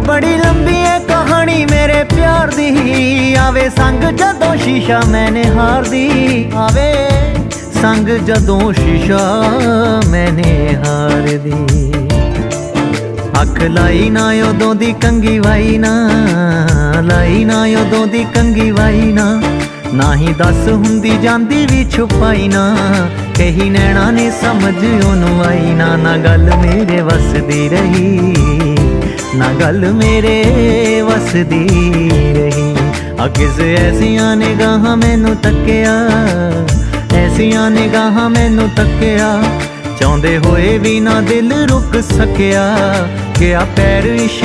बड़ी लंबी है कहानी मेरे प्यार दी, आवे संग जदों शीशा मैंने हार दी, आवे संग जदों शीशा मैंने हार दी। अख लाई ना उदों दी कंगी वाई ना, लाई ना उदों दी कंगी वाई ना ही दस हुंदी जांदी भी छुपाई ना, कही नैना ने समझ ओनू आई ना गल मेरे वसदी रही, ना गल मेरे वसदी रही। किस ऐसियां निगाहां मैनू तक्किया, ऐसियां निगाहां मैनू तक्किया, चाहुंदे होए भी ना दिल रुक सकिया, गया पैर इश्क